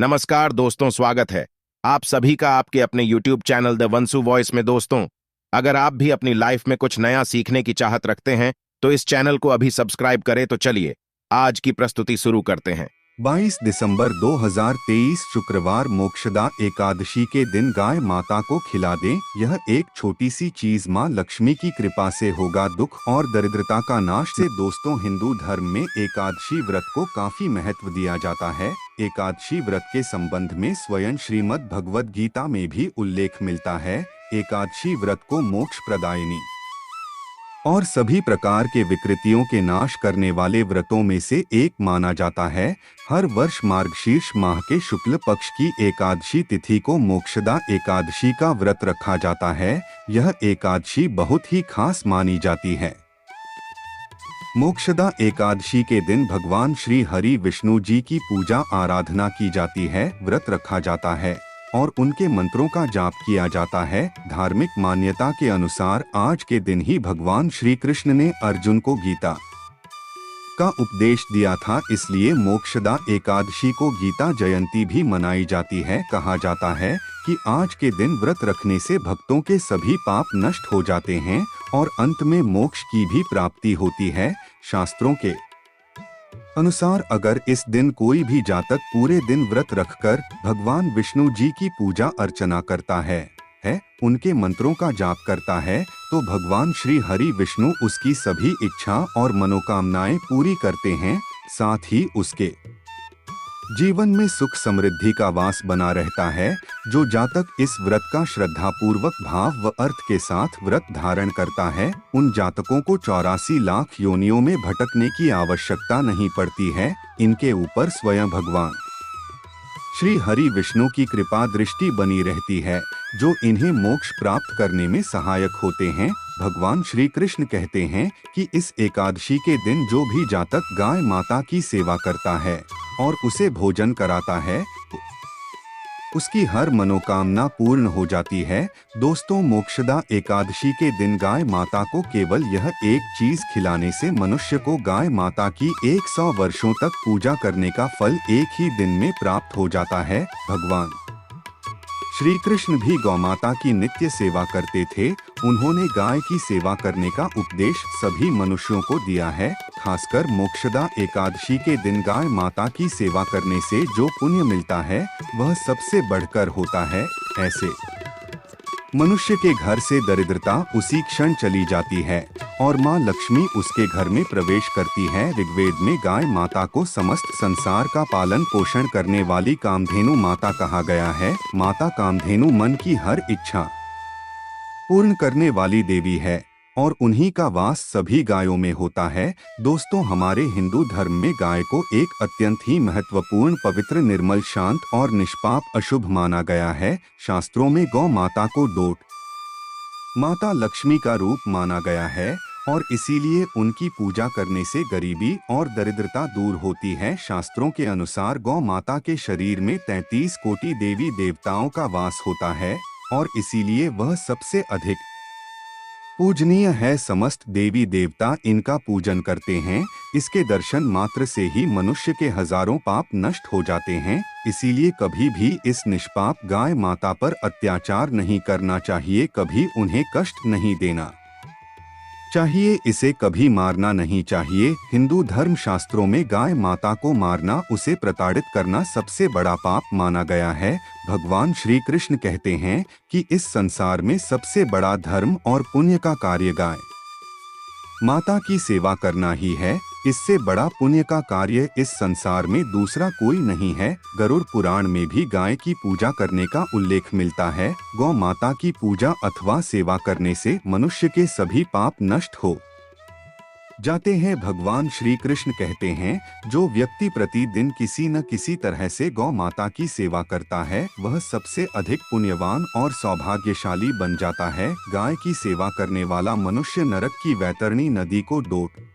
नमस्कार दोस्तों, स्वागत है आप सभी का आपके अपने YouTube चैनल द वंसु वॉइस में। दोस्तों, अगर आप भी अपनी लाइफ में कुछ नया सीखने की चाहत रखते हैं तो इस चैनल को अभी सब्सक्राइब करें। तो चलिए आज की प्रस्तुति शुरू करते हैं। 22 दिसंबर 2023 शुक्रवार मोक्षदा एकादशी के दिन गाय माता को खिला दें। यह एक छोटी सी चीज माँ लक्ष्मी की कृपा से होगा दुख और दरिद्रता का नाश से। दोस्तों, हिंदू धर्म में एकादशी व्रत को काफी महत्व दिया जाता है। एकादशी व्रत के संबंध में स्वयं श्रीमद् भगवद गीता में भी उल्लेख मिलता है। एकादशी व्रत को मोक्ष प्रदायिनी और सभी प्रकार के विकृतियों के नाश करने वाले व्रतों में से एक माना जाता है। हर वर्ष मार्गशीर्ष माह के शुक्ल पक्ष की एकादशी तिथि को मोक्षदा एकादशी का व्रत रखा जाता है। यह एकादशी बहुत ही खास मानी जाती है। मोक्षदा एकादशी के दिन भगवान श्री हरि विष्णु जी की पूजा आराधना की जाती है, व्रत रखा जाता है और उनके मंत्रों का जाप किया जाता है। धार्मिक मान्यता के अनुसार आज के दिन ही भगवान श्री कृष्ण ने अर्जुन को गीता का उपदेश दिया था, इसलिए मोक्षदा एकादशी को गीता जयंती भी मनाई जाती है। कहा जाता है कि आज के दिन व्रत रखने से भक्तों के सभी पाप नष्ट हो जाते हैं और अंत में मोक्ष की भी प्राप्ति होती है। शास्त्रों के अनुसार अगर इस दिन कोई भी जातक पूरे दिन व्रत रखकर भगवान विष्णु जी की पूजा अर्चना करता है, उनके मंत्रों का जाप करता है, तो भगवान श्री हरि विष्णु उसकी सभी इच्छा और मनोकामनाएं पूरी करते हैं। साथ ही उसके जीवन में सुख समृद्धि का वास बना रहता है। जो जातक इस व्रत का श्रद्धापूर्वक भाव व अर्थ के साथ व्रत धारण करता है, उन जातकों को 84 लाख योनियों में भटकने की आवश्यकता नहीं पड़ती है। इनके ऊपर स्वयं भगवान श्री हरि विष्णु की कृपा दृष्टि बनी रहती है, जो इन्हें मोक्ष प्राप्त करने में सहायक होते हैं। भगवान श्री कृष्ण कहते हैं कि इस एकादशी के दिन जो भी जातक गाय माता की सेवा करता है और उसे भोजन कराता है, उसकी हर मनोकामना पूर्ण हो जाती है। दोस्तों, मोक्षदा एकादशी के दिन गाय माता को केवल यह एक चीज खिलाने से मनुष्य को गाय माता की 100 वर्षों तक पूजा करने का फल एक ही दिन में प्राप्त हो जाता है। भगवान श्री कृष्ण भी गौमाता की नित्य सेवा करते थे। उन्होंने गाय की सेवा करने का उपदेश सभी मनुष्यों को दिया है। खासकर मोक्षदा एकादशी के दिन गाय माता की सेवा करने से जो पुण्य मिलता है वह सबसे बढ़कर होता है। ऐसे मनुष्य के घर से दरिद्रता उसी क्षण चली जाती है और माँ लक्ष्मी उसके घर में प्रवेश करती है। ऋग्वेद में गाय माता को समस्त संसार का पालन पोषण करने वाली कामधेनु माता कहा गया है। माता कामधेनु मन की हर इच्छा पूर्ण करने वाली देवी है और उन्हीं का वास सभी गायों में होता है। दोस्तों, हमारे हिंदू धर्म में गाय को एक अत्यंत ही महत्वपूर्ण, पवित्र, निर्मल, शांत और निष्पाप अशुभ माना गया है। शास्त्रों में गौ माता को डोट माता लक्ष्मी का रूप माना गया है और इसीलिए उनकी पूजा करने से गरीबी और दरिद्रता दूर होती है। शास्त्रों के अनुसार गौ माता के शरीर में 33 कोटि देवी देवताओं का वास होता है और इसीलिए वह सबसे अधिक पूजनीय है। समस्त देवी देवता इनका पूजन करते हैं। इसके दर्शन मात्र से ही मनुष्य के हजारों पाप नष्ट हो जाते हैं। इसीलिए कभी भी इस निष्पाप गाय माता पर अत्याचार नहीं करना चाहिए, कभी उन्हें कष्ट नहीं देना चाहिए, इसे कभी मारना नहीं चाहिए। हिंदू धर्म शास्त्रों में गाय माता को मारना, उसे प्रताड़ित करना सबसे बड़ा पाप माना गया है। भगवान श्री कृष्ण कहते हैं कि इस संसार में सबसे बड़ा धर्म और पुण्य का कार्य गाय माता की सेवा करना ही है। इससे बड़ा पुण्य का कार्य इस संसार में दूसरा कोई नहीं है। गरुड़ पुराण में भी गाय की पूजा करने का उल्लेख मिलता है। गौ माता की पूजा अथवा सेवा करने से मनुष्य के सभी पाप नष्ट हो जाते हैं। भगवान श्री कृष्ण कहते हैं, जो व्यक्ति प्रतिदिन किसी न किसी तरह से गौ माता की सेवा करता है वह सबसे अधिक पुण्यवान और सौभाग्यशाली बन जाता है। गाय की सेवा करने वाला मनुष्य नरक की वैतरणी नदी को डोट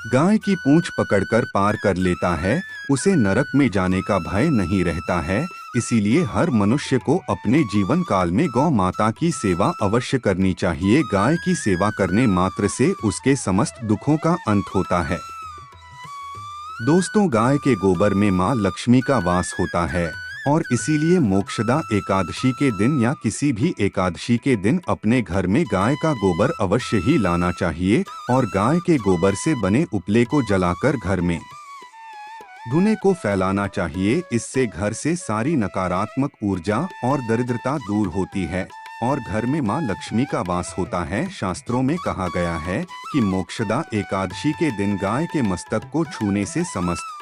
गाय की पूंछ पकड़कर पार कर लेता है। उसे नरक में जाने का भय नहीं रहता है। इसीलिए हर मनुष्य को अपने जीवन काल में गौ माता की सेवा अवश्य करनी चाहिए। गाय की सेवा करने मात्र से उसके समस्त दुखों का अंत होता है। दोस्तों, गाय के गोबर में मां लक्ष्मी का वास होता है और इसीलिए मोक्षदा एकादशी के दिन या किसी भी एकादशी के दिन अपने घर में गाय का गोबर अवश्य ही लाना चाहिए और गाय के गोबर से बने उपले को जलाकर घर में धुएं को फैलाना चाहिए। इससे घर से सारी नकारात्मक ऊर्जा और दरिद्रता दूर होती है और घर में मां लक्ष्मी का वास होता है। शास्त्रों में कहा गया है कि मोक्षदा एकादशी के दिन गाय के मस्तक को छूने से समस्त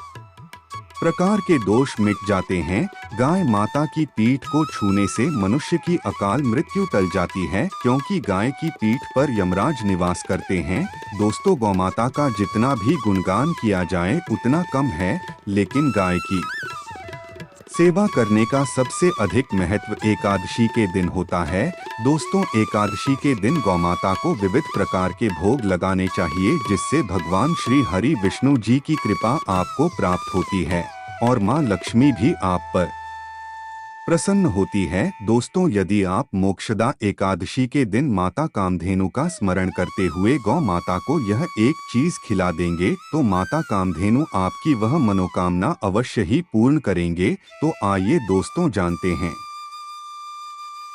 प्रकार के दोष मिट जाते हैं। गाय माता की पीठ को छूने से मनुष्य की अकाल मृत्यु टल जाती है, क्योंकि गाय की पीठ पर यमराज निवास करते हैं। दोस्तों, गौमाता का जितना भी गुणगान किया जाए उतना कम है, लेकिन गाय की सेवा करने का सबसे अधिक महत्व एकादशी के दिन होता है। दोस्तों, एकादशी के दिन गौमाता को विविध प्रकार के भोग लगाने चाहिए, जिससे भगवान श्री हरि विष्णु जी की कृपा आपको प्राप्त होती है और मां लक्ष्मी भी आप पर प्रसन्न होती है। दोस्तों, यदि आप मोक्षदा एकादशी के दिन माता कामधेनु का स्मरण करते हुए गौ माता को यह एक चीज खिला देंगे तो माता कामधेनु आपकी वह मनोकामना अवश्य ही पूर्ण करेंगे। तो आइए दोस्तों, जानते हैं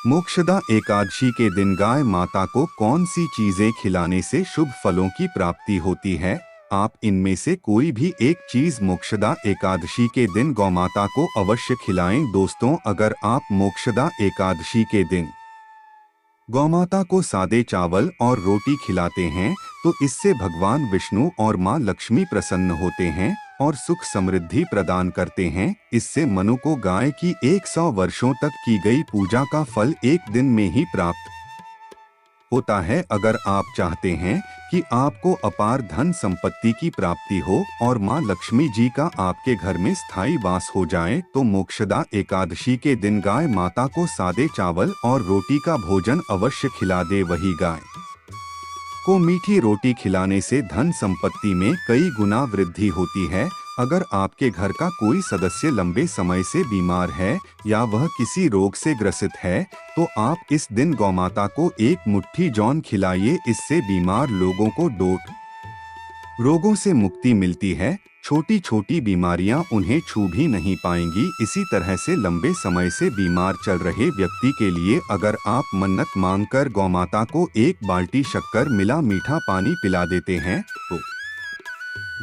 मोक्षदा एकादशी के दिन गाय माता को कौन सी चीजें खिलाने से शुभ फलों की प्राप्ति होती है। आप इनमें से कोई भी एक चीज मोक्षदा एकादशी के दिन गौमाता को अवश्य खिलाएं। दोस्तों, अगर आप मोक्षदा एकादशी के दिन गौमाता को सादे चावल और रोटी खिलाते हैं तो इससे भगवान विष्णु और मां लक्ष्मी प्रसन्न होते हैं और सुख समृद्धि प्रदान करते हैं। इससे मनु को गाय की 100 वर्षों तक की गई पूजा का फल एक दिन में ही प्राप्त होता है। अगर आप चाहते हैं कि आपको अपार धन संपत्ति की प्राप्ति हो और मां लक्ष्मी जी का आपके घर में स्थायी वास हो जाए तो मोक्षदा एकादशी के दिन गाय माता को सादे चावल और रोटी का भोजन अवश्य खिला दे। वही गाय को मीठी रोटी खिलाने से धन संपत्ति में कई गुना वृद्धि होती है। अगर आपके घर का कोई सदस्य लंबे समय से बीमार है या वह किसी रोग से ग्रसित है तो आप इस दिन गौमाता को एक मुट्ठी जौन खिलाइए। इससे बीमार लोगों को रोगों से मुक्ति मिलती है। छोटी छोटी बीमारियां उन्हें छू भी नहीं पाएंगी। इसी तरह से लंबे समय से बीमार चल रहे व्यक्ति के लिए अगर आप मन्नत मांगकर गौमाता को एक बाल्टी शक्कर मिला मीठा पानी पिला देते हैं तो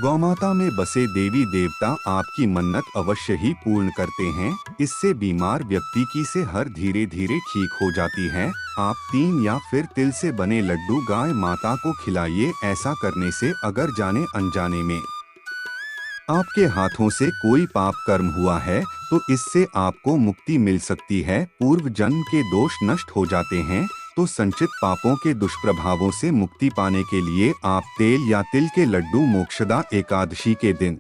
गौमाता में बसे देवी देवता आपकी मन्नत अवश्य ही पूर्ण करते हैं। इससे बीमार व्यक्ति की सेहत धीरे धीरे ठीक हो जाती है। आप 3 या फिर तिल से बने लड्डू गाय माता को खिलाइए। ऐसा करने से अगर जाने अनजाने में आपके हाथों से कोई पाप कर्म हुआ है तो इससे आपको मुक्ति मिल सकती है। पूर्व जन्म के दोष नष्ट हो जाते हैं। तो संचित पापों के दुष्प्रभावों से मुक्ति पाने के लिए आप तेल या तिल के लड्डू मोक्षदा एकादशी के दिन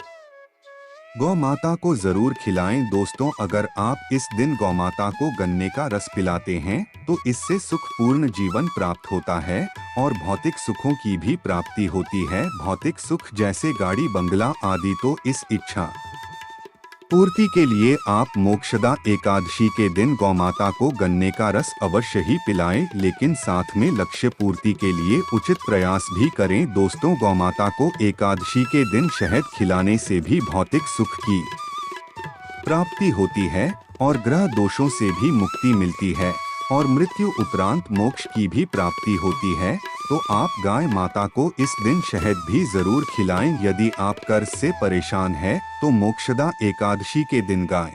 गौ माता को जरूर खिलाएं। दोस्तों, अगर आप इस दिन गौ माता को गन्ने का रस पिलाते हैं तो इससे सुखपूर्ण जीवन प्राप्त होता है और भौतिक सुखों की भी प्राप्ति होती है। भौतिक सुख जैसे गाड़ी बंगला आदि तो इस इच्छा पूर्ति के लिए आप मोक्षदा एकादशी के दिन गौमाता को गन्ने का रस अवश्य ही पिलाएं, लेकिन साथ में लक्ष्य पूर्ति के लिए उचित प्रयास भी करें। दोस्तों, गौमाता को एकादशी के दिन शहद खिलाने से भी भौतिक सुख की प्राप्ति होती है और ग्रह दोषों से भी मुक्ति मिलती है और मृत्यु उपरांत मोक्ष की भी प्राप्ति होती है। तो आप गाय माता को इस दिन शहद भी जरूर खिलाएं। यदि आप कर्ज से परेशान हैं तो मोक्षदा एकादशी के दिन गाय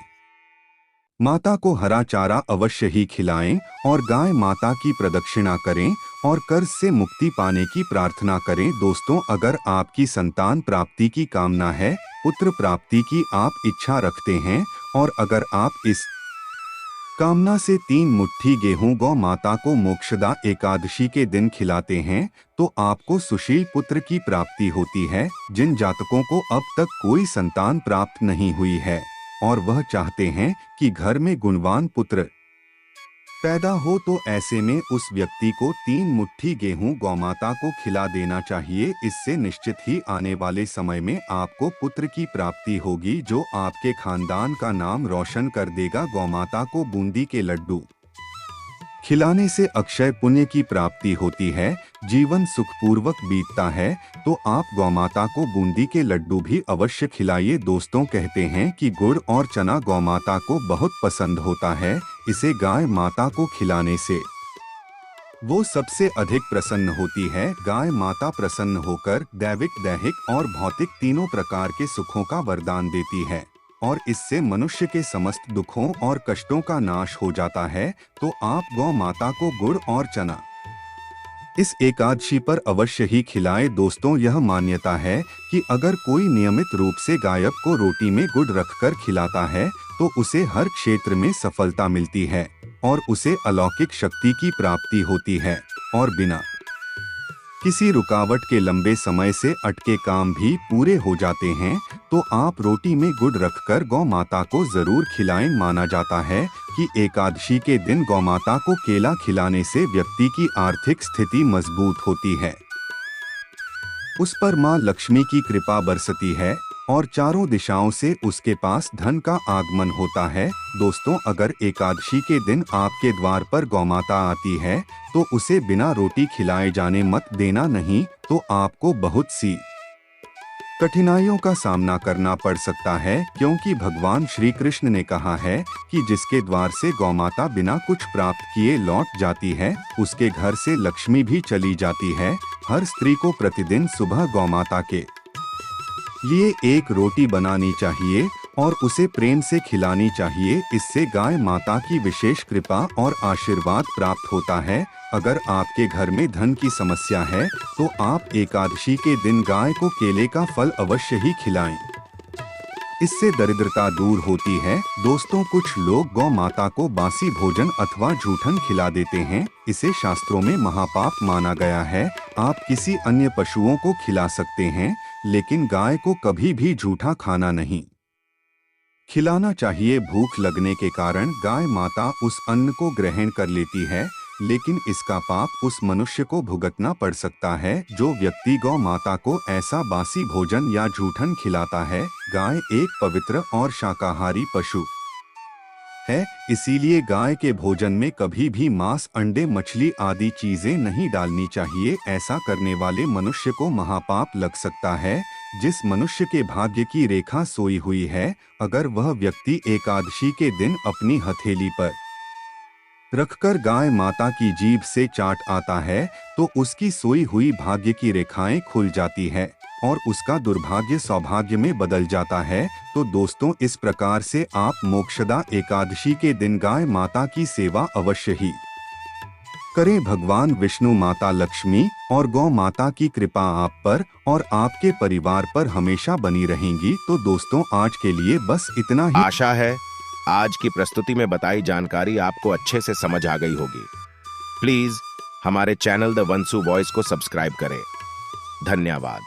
माता को हरा चारा अवश्य ही खिलाएं और गाय माता की प्रदक्षिणा करें और कर्ज से मुक्ति पाने की प्रार्थना करें। दोस्तों, अगर आपकी संतान प्राप्ति की कामना है, पुत्र प्राप्ति की आप इच्छा रखते हैं और अगर आप इस कामना से 3 मुट्ठी गेहूं गौ माता को मोक्षदा एकादशी के दिन खिलाते हैं तो आपको सुशील पुत्र की प्राप्ति होती है। जिन जातकों को अब तक कोई संतान प्राप्त नहीं हुई है और वह चाहते हैं कि घर में गुणवान पुत्र पैदा हो तो ऐसे में उस व्यक्ति को 3 मुट्ठी गेहूं गौमाता को खिला देना चाहिए। इससे निश्चित ही आने वाले समय में आपको पुत्र की प्राप्ति होगी जो आपके खानदान का नाम रोशन कर देगा। गौमाता को बूंदी के लड्डू खिलाने से अक्षय पुण्य की प्राप्ति होती है। जीवन सुखपूर्वक बीतता है, तो आप गौमाता को बूंदी के लड्डू भी अवश्य खिलाइए। दोस्तों कहते हैं कि गुड़ और चना गौमाता को बहुत पसंद होता है। इसे गाय माता को खिलाने से वो सबसे अधिक प्रसन्न होती है। गाय माता प्रसन्न होकर दैविक, दैहिक और भौतिक तीनों प्रकार के सुखों का वरदान देती है और इससे मनुष्य के समस्त दुखों और कष्टों का नाश हो जाता है। तो आप गौ माता को गुड़ और चना इस एकादशी पर अवश्य ही खिलाएं। दोस्तों यह मान्यता है कि अगर कोई नियमित रूप से गायक को रोटी में गुड़ रखकर खिलाता है तो उसे हर क्षेत्र में सफलता मिलती है और उसे अलौकिक शक्ति की प्राप्ति होती है और बिना किसी रुकावट के लंबे समय से अटके काम भी पूरे हो जाते हैं। तो आप रोटी में गुड़ रखकर गौ माता को जरूर खिलाएं। माना जाता है कि एकादशी के दिन गौ माता को केला खिलाने से व्यक्ति की आर्थिक स्थिति मजबूत होती है, उस पर मां लक्ष्मी की कृपा बरसती है और चारों दिशाओं से उसके पास धन का आगमन होता है। दोस्तों अगर एकादशी के दिन आपके द्वार पर गौमाता आती है तो उसे बिना रोटी खिलाए जाने मत देना, नहीं तो आपको बहुत सी कठिनाइयों का सामना करना पड़ सकता है, क्योंकि भगवान श्री कृष्ण ने कहा है कि जिसके द्वार से गौमाता बिना कुछ प्राप्त किए लौट जाती है उसके घर से लक्ष्मी भी चली जाती है। हर स्त्री को प्रतिदिन सुबह गौमाता के लिए एक रोटी बनानी चाहिए और उसे प्रेम से खिलानी चाहिए। इससे गाय माता की विशेष कृपा और आशीर्वाद प्राप्त होता है। अगर आपके घर में धन की समस्या है तो आप एकादशी के दिन गाय को केले का फल अवश्य ही खिलाएं, इससे दरिद्रता दूर होती है। दोस्तों कुछ लोग गौ माता को बासी भोजन अथवा जूठन खिला देते हैं, इसे शास्त्रों में महापाप माना गया है। आप किसी अन्य पशुओं को खिला सकते हैं लेकिन गाय को कभी भी जूठा खाना नहीं खिलाना चाहिए। भूख लगने के कारण गाय माता उस अन्न को ग्रहण कर लेती है, लेकिन इसका पाप उस मनुष्य को भुगतना पड़ सकता है जो व्यक्ति गौ माता को ऐसा बासी भोजन या जूठन खिलाता है। गाय एक पवित्र और शाकाहारी पशु है, इसीलिए गाय के भोजन में कभी भी मांस, अंडे, मछली आदि चीजें नहीं डालनी चाहिए। ऐसा करने वाले मनुष्य को महापाप लग सकता है। जिस मनुष्य के भाग्य की रेखा सोई हुई है, अगर वह व्यक्ति एकादशी के दिन अपनी हथेली पर रखकर गाय माता की जीभ से चाट आता है तो उसकी सोई हुई भाग्य की रेखाएं खुल जाती है और उसका दुर्भाग्य सौभाग्य में बदल जाता है। तो दोस्तों इस प्रकार से आप मोक्षदा एकादशी के दिन गाय माता की सेवा अवश्य ही करें। भगवान विष्णु, माता लक्ष्मी और गौ माता की कृपा आप पर और आपके परिवार पर हमेशा बनी रहेंगी। तो दोस्तों आज के लिए बस इतना ही। आशा है आज की प्रस्तुति में बताई जानकारी आपको अच्छे से समझ आ गई होगी। प्लीज हमारे चैनल द वंसु वॉइस को सब्सक्राइब करें। धन्यवाद।